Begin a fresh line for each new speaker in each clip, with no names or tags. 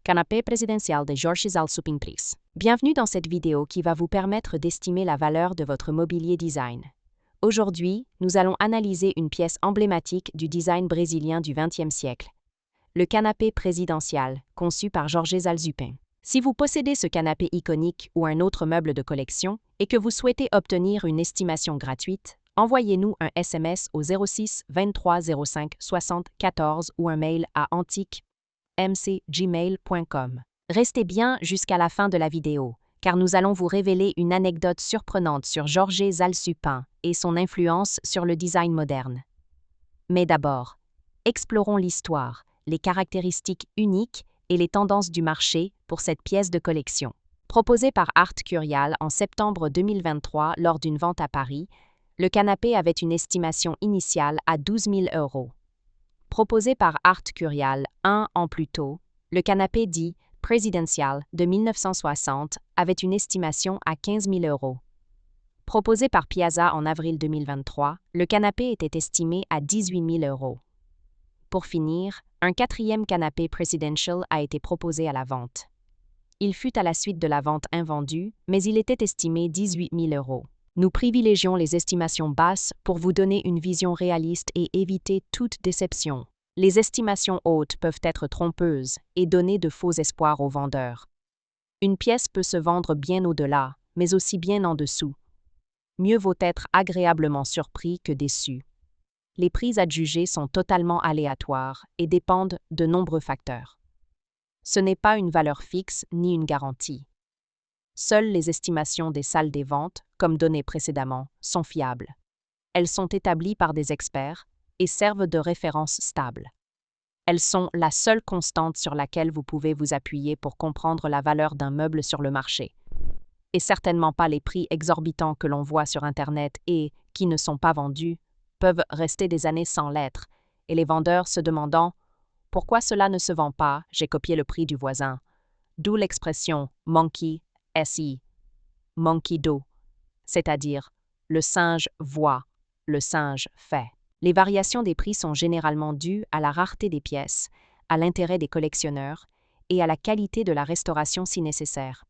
Canapé présidentiel de Georges Zal-Supin Prix. Bienvenue dans cette vidéo qui va vous permettre d'estimer la valeur de votre mobilier design. Aujourd'hui, nous allons analyser une pièce emblématique du design brésilien du XXe siècle. Le canapé présidentiel, conçu par Georges Zal-Supin. Si vous possédez ce canapé iconique ou un autre meuble de collection et que vous souhaitez obtenir une estimation gratuite, envoyez-nous un SMS au 06 23 05 60 14 ou un mail à antiquemcgmail.com. Restez bien jusqu'à la fin de la vidéo, car nous allons vous révéler une anecdote surprenante sur Georges Zal-Supin et son influence sur le design moderne. Mais d'abord, explorons l'histoire, les caractéristiques uniques et les tendances du marché pour cette pièce de collection. Proposée par Art Curial en septembre 2023 lors d'une vente à Paris, le canapé avait une estimation initiale à 12 000 €. Proposé par Art Curial un an plus tôt, le canapé dit « présidentiel » de 1960 avait une estimation à 15 000 €. Proposé par Piazza en avril 2023, le canapé était estimé à 18 000 €. Pour finir, un quatrième canapé presidential a été proposé à la vente. Il fut à la suite de la vente invendue, mais il était estimé 18 000 €. Nous privilégions les estimations basses pour vous donner une vision réaliste et éviter toute déception. Les estimations hautes peuvent être trompeuses et donner de faux espoirs aux vendeurs. Une pièce peut se vendre bien au-delà, mais aussi bien en dessous. Mieux vaut être agréablement surpris que déçu. Les prix adjugés sont totalement aléatoires et dépendent de nombreux facteurs. Ce n'est pas une valeur fixe ni une garantie. Seules les estimations des salles des ventes, comme donné précédemment, sont fiables. Elles sont établies par des experts et servent de référence stable. Elles sont la seule constante sur laquelle vous pouvez vous appuyer pour comprendre la valeur d'un meuble sur le marché. Et certainement pas les prix exorbitants que l'on voit sur Internet et, qui ne sont pas vendus, peuvent rester des années sans l'être, et les vendeurs se demandant « Pourquoi cela ne se vend pas? J'ai copié le prix du voisin ». D'où l'expression « monkey SI, monkey do », c'est-à-dire le singe voit, le singe fait. Les variations des prix sont généralement dues à la rareté des pièces, à l'intérêt des collectionneurs et à la qualité de la restauration si nécessaire.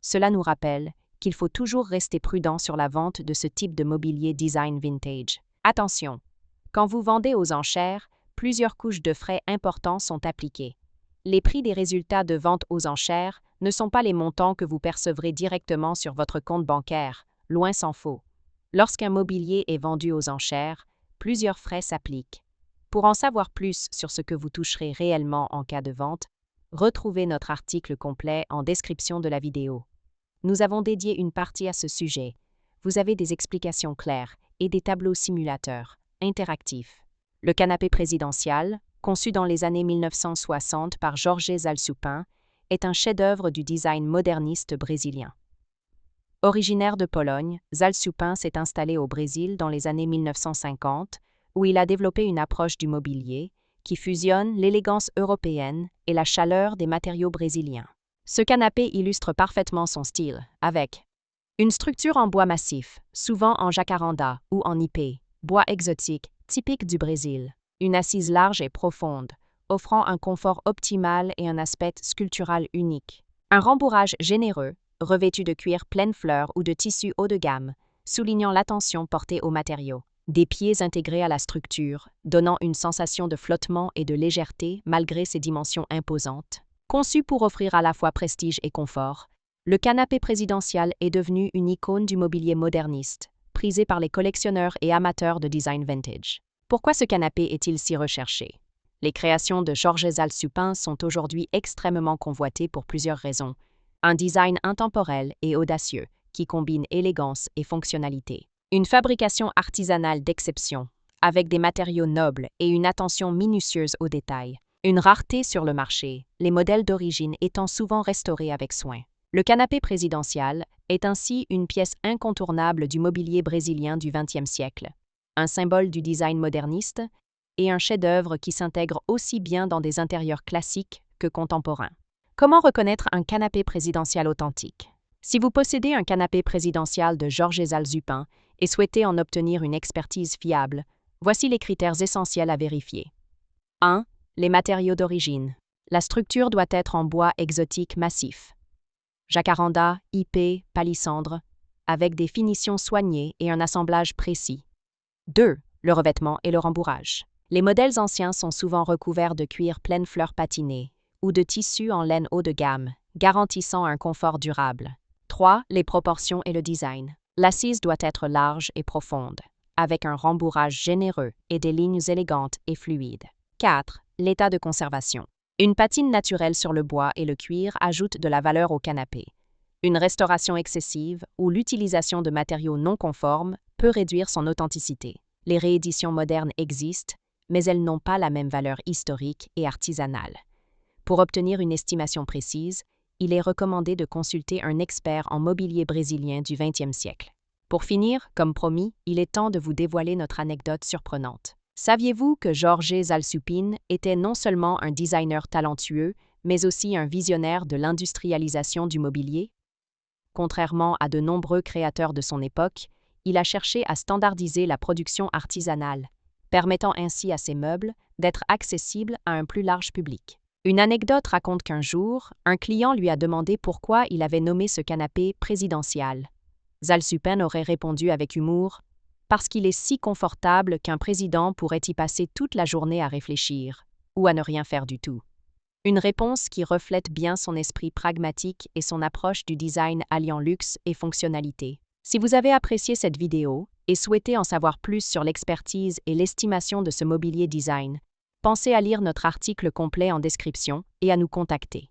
Cela nous rappelle qu'il faut toujours rester prudent sur la vente de ce type de mobilier design vintage. Attention, quand vous vendez aux enchères, plusieurs couches de frais importants sont appliquées. Les prix des résultats de vente aux enchères ne sont pas les montants que vous percevrez directement sur votre compte bancaire, loin s'en faut. Lorsqu'un mobilier est vendu aux enchères, plusieurs frais s'appliquent. Pour en savoir plus sur ce que vous toucherez réellement en cas de vente, retrouvez notre article complet en description de la vidéo. Nous avons dédié une partie à ce sujet. Vous avez des explications claires et des tableaux simulateurs, interactifs. Le canapé présidentiel, conçu dans les années 1960 par Georges Zal-Supin, est un chef-d'œuvre du design moderniste brésilien. Originaire de Pologne, Zal-Supin s'est installé au Brésil dans les années 1950, où il a développé une approche du mobilier qui fusionne l'élégance européenne et la chaleur des matériaux brésiliens. Ce canapé illustre parfaitement son style, avec une structure en bois massif, souvent en jacaranda ou en ipé, bois exotique typique du Brésil. Une assise large et profonde, offrant un confort optimal et un aspect sculptural unique. Un rembourrage généreux, revêtu de cuir pleine fleur ou de tissu haut de gamme, soulignant l'attention portée aux matériaux. Des pieds intégrés à la structure, donnant une sensation de flottement et de légèreté malgré ses dimensions imposantes. Conçu pour offrir à la fois prestige et confort, le canapé présidentiel est devenu une icône du mobilier moderniste, prisé par les collectionneurs et amateurs de design vintage. Pourquoi ce canapé est-il si recherché? Les créations de Georges Zal-Supin sont aujourd'hui extrêmement convoitées pour plusieurs raisons. Un design intemporel et audacieux, qui combine élégance et fonctionnalité. Une fabrication artisanale d'exception, avec des matériaux nobles et une attention minutieuse aux détails. Une rareté sur le marché, les modèles d'origine étant souvent restaurés avec soin. Le canapé présidentiel est ainsi une pièce incontournable du mobilier brésilien du XXe siècle. Un symbole du design moderniste et un chef-d'œuvre qui s'intègre aussi bien dans des intérieurs classiques que contemporains. Comment reconnaître un canapé présidentiel authentique? Si vous possédez un canapé présidentiel de Georges Zal-Supin et souhaitez en obtenir une expertise fiable, voici les critères essentiels à vérifier. 1. Les matériaux d'origine. La structure doit être en bois exotique massif. Jacaranda, épais, palissandre, avec des finitions soignées et un assemblage précis. 2. Le revêtement et le rembourrage. Les modèles anciens sont souvent recouverts de cuir pleine fleur patiné ou de tissu en laine haut de gamme, garantissant un confort durable. 3. Les proportions et le design. L'assise doit être large et profonde, avec un rembourrage généreux et des lignes élégantes et fluides. 4. L'état de conservation. Une patine naturelle sur le bois et le cuir ajoute de la valeur au canapé. Une restauration excessive ou l'utilisation de matériaux non conformes peut réduire son authenticité. Les rééditions modernes existent, mais elles n'ont pas la même valeur historique et artisanale. Pour obtenir une estimation précise, il est recommandé de consulter un expert en mobilier brésilien du 20e siècle. Pour finir, comme promis, il est temps de vous dévoiler notre anecdote surprenante. Saviez-vous que Jorge Zalsupin était non seulement un designer talentueux, mais aussi un visionnaire de l'industrialisation du mobilier? Contrairement à de nombreux créateurs de son époque, il a cherché à standardiser la production artisanale, permettant ainsi à ses meubles d'être accessibles à un plus large public. Une anecdote raconte qu'un jour, un client lui a demandé pourquoi il avait nommé ce canapé présidential. Zalsupin aurait répondu avec humour « Parce qu'il est si confortable qu'un président pourrait y passer toute la journée à réfléchir, ou à ne rien faire du tout. » Une réponse qui reflète bien son esprit pragmatique et son approche du design alliant luxe et fonctionnalité. Si vous avez apprécié cette vidéo et souhaitez en savoir plus sur l'expertise et l'estimation de ce mobilier design, pensez à lire notre article complet en description et à nous contacter.